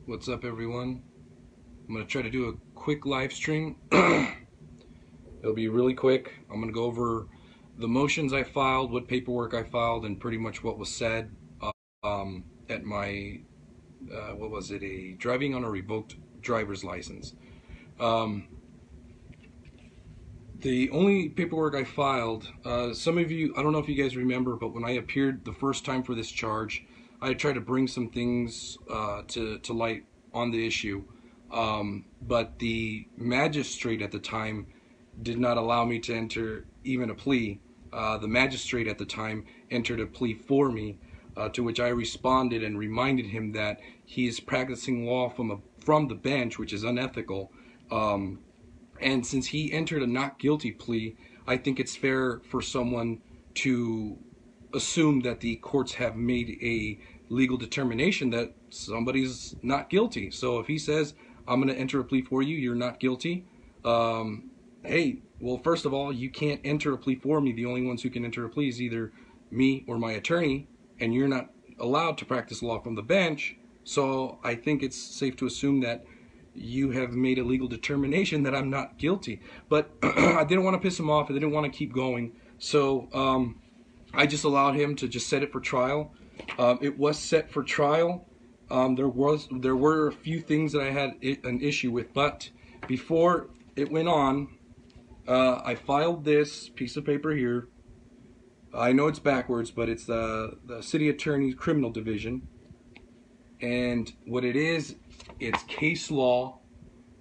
What's up, everyone? I'm going to try to do a quick live stream. It'll be really quick. I'm going to go over the motions I filed, what paperwork I filed, and pretty much what was said at my, what was it, a driving on a revoked driver's license. The only paperwork I filed, some of you, I don't know if you guys remember, but when I appeared the first time for this charge, I tried to bring some things to light on the issue, but the magistrate at the time did not allow me to enter even a plea. The magistrate at the time entered a plea for me, to which I responded and reminded him that he is practicing law from the bench, which is unethical. And since he entered a not guilty plea, I think it's fair for someone to assume that the courts have made a legal determination that somebody's not guilty. So if he says, I'm going to enter a plea for you, you're not guilty, hey, well, first of all, you can't enter a plea for me. The only ones who can enter a plea is either me or my attorney, and you're not allowed to practice law from the bench. So I think it's safe to assume that you have made a legal determination that I'm not guilty. But I didn't want to piss him off. I didn't want to keep going. So I just allowed him to just set it for trial. It was set for trial. There were a few things that I had an issue with, but before it went on, I filed this piece of paper here. I know it's backwards, but it's the City Attorney's Criminal Division. And what it is, it's case law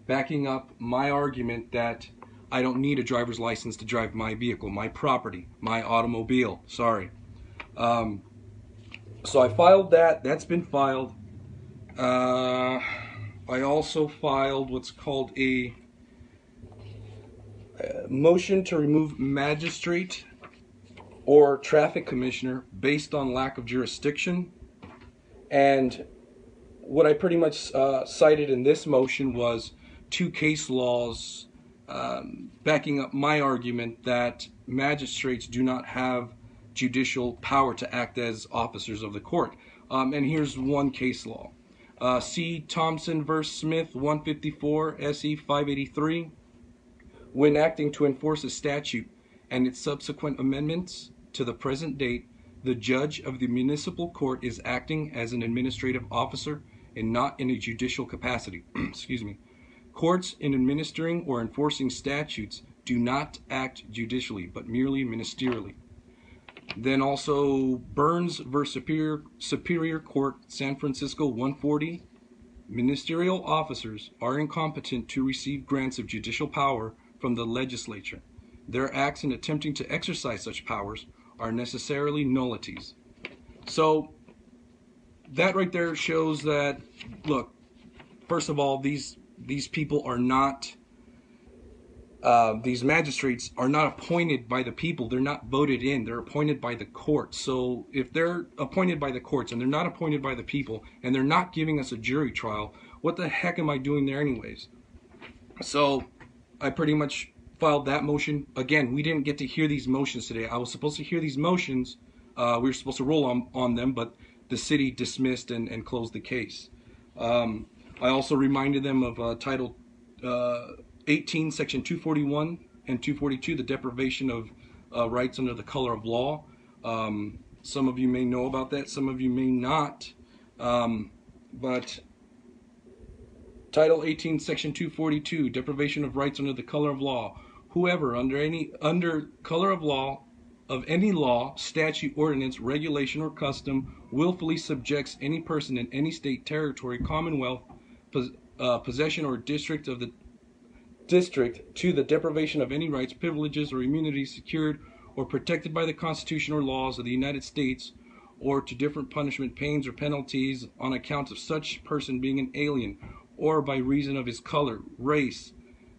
backing up my argument that I don't need a driver's license to drive my vehicle, my property, my automobile. Sorry. So I filed that. That's been filed. I also filed what's called a motion to remove magistrate or traffic commissioner based on lack of jurisdiction. And what I pretty much cited in this motion was two case laws backing up my argument that magistrates do not have judicial power to act as officers of the court. And here's one case law. C. Thompson v. Smith, 154 SE 583. When acting to enforce a statute and its subsequent amendments to the present date, the judge of the municipal court is acting as an administrative officer and not in a judicial capacity. Excuse me. Courts, in administering or enforcing statutes, do not act judicially, but merely ministerially. Then also Burns v. Superior Court, San Francisco 140. Ministerial officers are incompetent to receive grants of judicial power from the legislature. Their acts in attempting to exercise such powers are necessarily nullities. So that right there shows that, look, first of all, these people are not, these magistrates are not appointed by the people. They're not voted in. They're appointed by the courts. So if they're appointed by the courts and they're not appointed by the people and they're not giving us a jury trial, what the heck am I doing there anyways? So I pretty much filed that motion. Again, we didn't get to hear these motions today. I was supposed to hear these motions. We were supposed to roll on them, but the city dismissed and closed the case. I also reminded them of Title 18, Section 241 and 242, the deprivation of rights under the color of law. Some of you may know about that, some of you may not. But Title 18, Section 242, deprivation of rights under the color of law. Whoever under color of law of any law, statute, ordinance, regulation, or custom willfully subjects any person in any state, territory, commonwealth, possession, or district of the district to the deprivation of any rights, privileges, or immunities secured or protected by the Constitution or laws of the United States, or to different punishment, pains, or penalties on account of such person being an alien, or by reason of his color, race,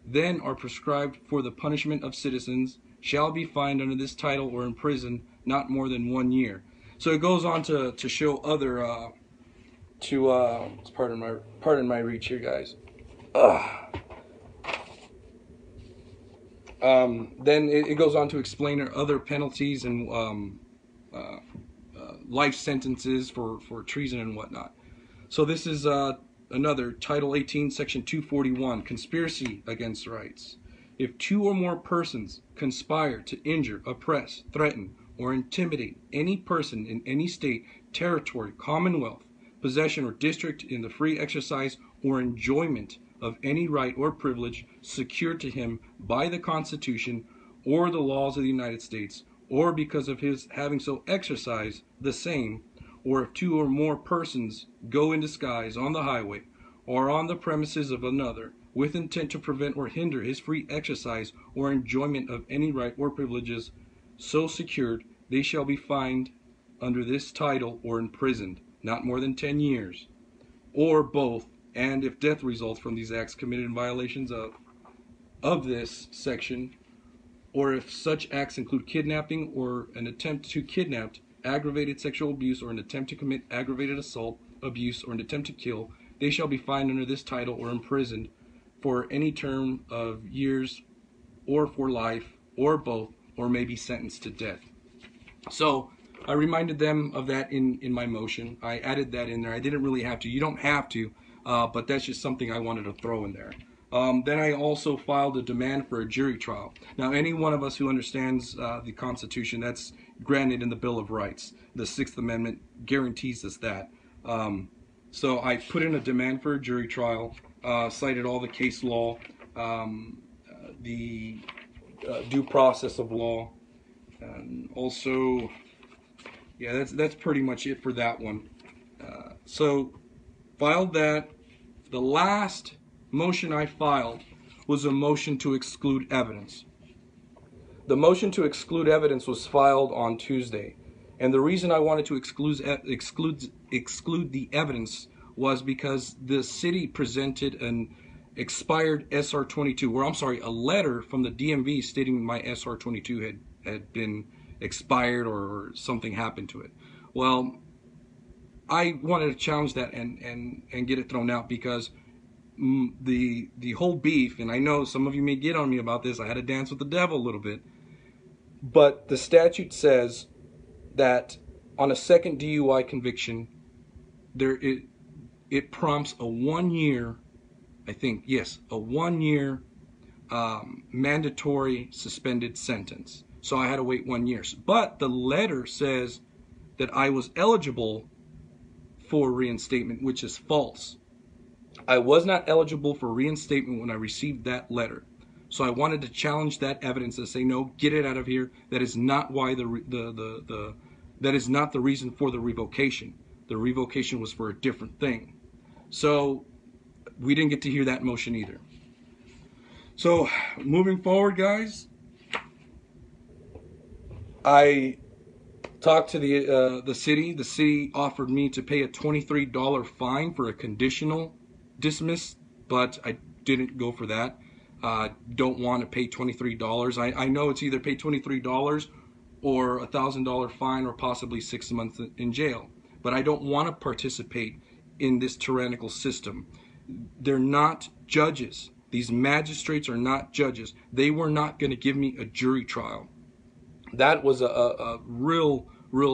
then are prescribed for the punishment of citizens, shall be fined under this title or imprisoned not more than 1 year. So it goes on to show other pardon my reach here, guys. Then it goes on to explain other penalties and life sentences for treason and whatnot. So this is Another, Title 18, Section 241, conspiracy against rights. If two or more persons conspire to injure, oppress, threaten, or intimidate any person in any state, territory, commonwealth, possession, or district in the free exercise or enjoyment of any right or privilege secured to him by the Constitution or the laws of the United States, or because of his having so exercised the same, or if two or more persons go in disguise on the highway or on the premises of another with intent to prevent or hinder his free exercise or enjoyment of any right or privileges so secured, they shall be fined under this title or imprisoned not more than 10 years, or both, and if death results from these acts committed in violations of this section, or if such acts include kidnapping or an attempt to kidnap, aggravated sexual abuse, or an attempt to commit aggravated assault, abuse, or an attempt to kill, they shall be fined under this title or imprisoned for any term of years or for life, or both, or may be sentenced to death. So I reminded them of that in my motion. I added that in there. I didn't really have to. You don't have to, but that's just something I wanted to throw in there. Then I also filed a demand for a jury trial. Now, any one of us who understands the Constitution, that's granted in the Bill of Rights. The Sixth Amendment guarantees us that. So I put in a demand for a jury trial, cited all the case law, the due process of law, and also, yeah, that's pretty much it for that one. So filed that. The last motion I filed was a motion to exclude evidence. The motion to exclude evidence was filed on Tuesday, and the reason I wanted to exclude the evidence was because the city presented an expired SR-22, or I'm sorry, a letter from the DMV stating my SR-22 had been expired or something happened to it. Well, I wanted to challenge that and get it thrown out because the whole beef, and I know some of you may get on me about this, I had to dance with the devil a little bit, but the statute says that on a second DUI conviction, it prompts a 1 year, I think, yes, a 1 year mandatory suspended sentence. So I had to wait 1 year. But the letter says that I was eligible for reinstatement, which is false. I was not eligible for reinstatement when I received that letter. So I wanted to challenge that evidence and say, no, get it out of here. That is not why that is not the reason for the revocation. The revocation was for a different thing. So we didn't get to hear that motion either. So moving forward, guys, I talked to the city. The city offered me to pay a $23 fine for a conditional dismiss, but I didn't go for that. Don't want to pay $23. I know it's either pay $23 or a $1,000 fine or possibly 6 months in jail. But I don't want to participate in this tyrannical system. They're not judges. These magistrates are not judges. They were not going to give me a jury trial. That was a real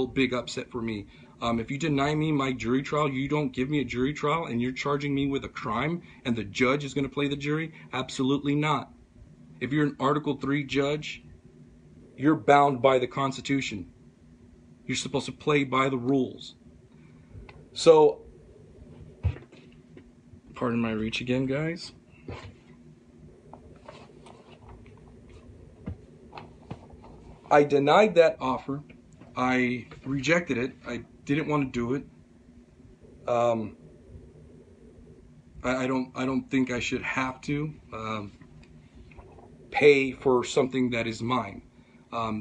big upset for me. If you deny me my jury trial, you don't give me a jury trial, and you're charging me with a crime, and the judge is going to play the jury? Absolutely not. If you're an Article 3 judge, you're bound by the Constitution. You're supposed to play by the rules. So, pardon my reach again, guys. I denied that offer. I rejected it. I didn't want to do it. I don't think I should have to pay for something that is mine.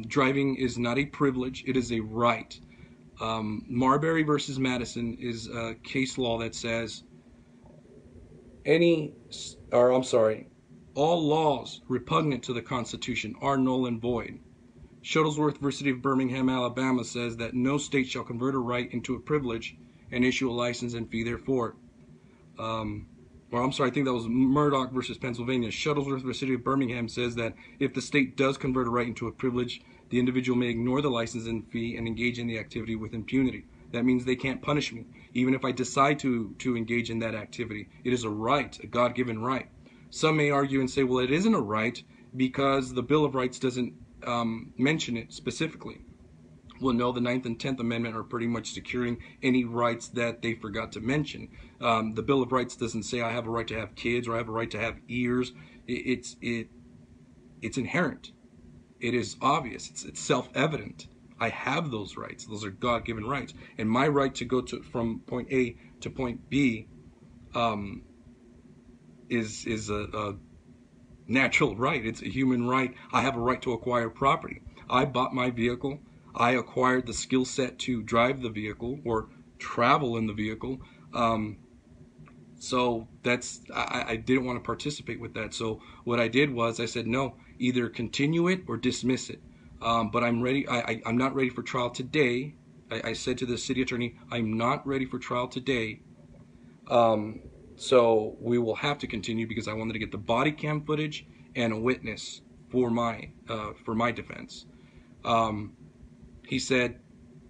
Driving is not a privilege; it is a right. Marbury versus Madison is a case law that says all laws repugnant to the Constitution are null and void. Shuttlesworth v. City of Birmingham, Alabama says that no state shall convert a right into a privilege and issue a license and fee therefor. I think that was Murdoch versus Pennsylvania. Shuttlesworth v. City of Birmingham says that if the state does convert a right into a privilege, the individual may ignore the license and fee and engage in the activity with impunity. That means they can't punish me, even if I decide to engage in that activity. It is a right, a God-given right. Some may argue and say, well, it isn't a right because the Bill of Rights doesn't mention it specifically. Well, no, the 9th and 10th Amendment are pretty much securing any rights that they forgot to mention. The Bill of Rights doesn't say I have a right to have kids or I have a right to have ears. It's inherent. It is obvious. It's self-evident. I have those rights. Those are God-given rights. And my right to go from point A to point B is a natural right. It's a human right. I have a right to acquire property. I bought my vehicle. I acquired the skill set to drive the vehicle or travel in the vehicle. So I didn't want to participate with that. So what I did was I said, no, either continue it or dismiss it. But I'm ready. I'm not ready for trial today. I said to the city attorney, I'm not ready for trial today. So we will have to continue because I wanted to get the body cam footage and a witness for my defense. He said,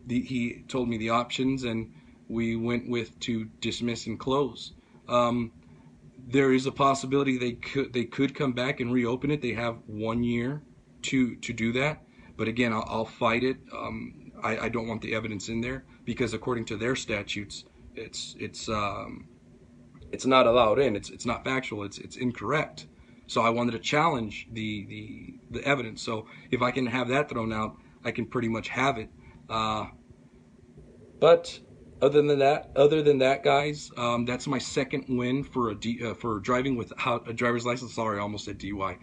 he told me the options, and we went with to dismiss and close. There is a possibility they could come back and reopen it. They have 1 year to do that. But again, I'll fight it. I don't want the evidence in there because according to their statutes, it's not allowed in. It's not factual. It's incorrect. So I wanted to challenge the evidence. So if I can have that thrown out, I can pretty much have it. But other than that, guys, that's my second win for for driving without a driver's license. Sorry, I almost said DUI.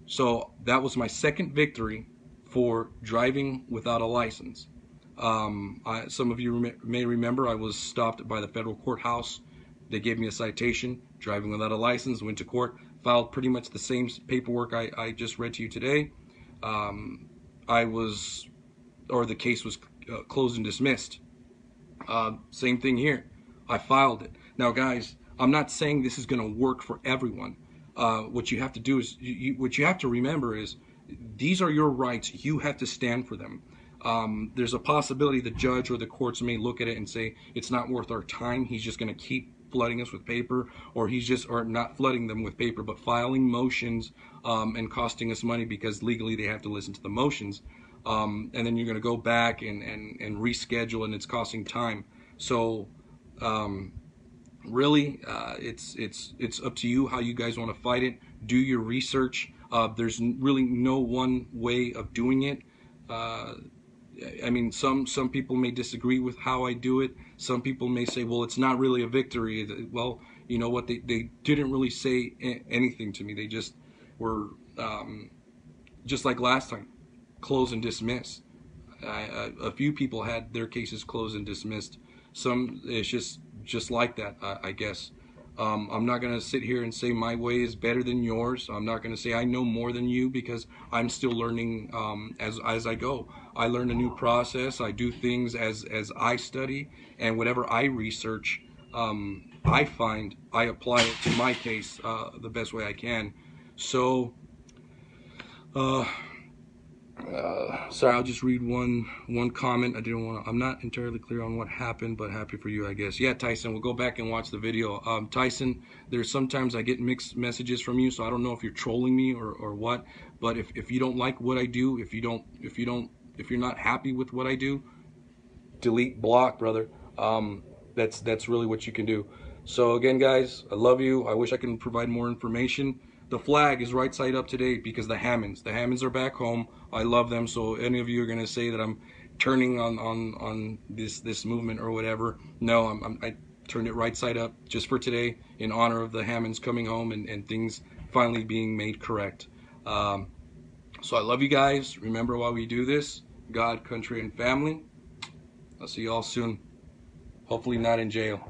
So that was my second victory for driving without a license. Some of you may remember I was stopped by the federal courthouse. They gave me a citation, driving without a license, went to court, filed pretty much the same paperwork I just read to you today. The case was closed and dismissed. Same thing here. I filed it. Now, guys, I'm not saying this is going to work for everyone. What you have to do is, what you have to remember is, these are your rights. You have to stand for them. There's a possibility the judge or the courts may look at it and say, it's not worth our time. He's just going to keep flooding us with paper, or or not flooding them with paper, but filing motions and costing us money because legally they have to listen to the motions. And then you're going to go back and reschedule, and it's costing time. So really, it's up to you how you guys want to fight it. Do your research. There's really no one way of doing it. I mean, some people may disagree with how I do it. Some people may say, well, it's not really a victory. Well, you know what? They didn't really say anything to me. They just were, just like last time, close and dismiss. A few people had their cases closed and dismissed. Some, it's just like that, I guess. I'm not going to sit here and say my way is better than yours. I'm not going to say I know more than you because I'm still learning as I go. I learn a new process. I do things as I study, and whatever I research, I find I apply it to my case the best way I can. So, sorry, I'll just read one comment. I'm not entirely clear on what happened, but happy for you, I guess. Yeah, Tyson, we'll go back and watch the video. Tyson, there's sometimes I get mixed messages from you, so I don't know if you're trolling me or what. But if you don't like what I do, if you're not happy with what I do, delete, block, brother. That's really what you can do. So again, guys, I love you. I wish I can provide more information. The flag is right side up today because the Hammonds are back home. I love them. So any of you are going to say that I'm turning on this movement or whatever, no, I turned it right side up just for today in honor of the Hammonds coming home and things finally being made correct. So I love you guys. Remember why we do this: God, country, and family. I'll see you all soon. Hopefully not in jail.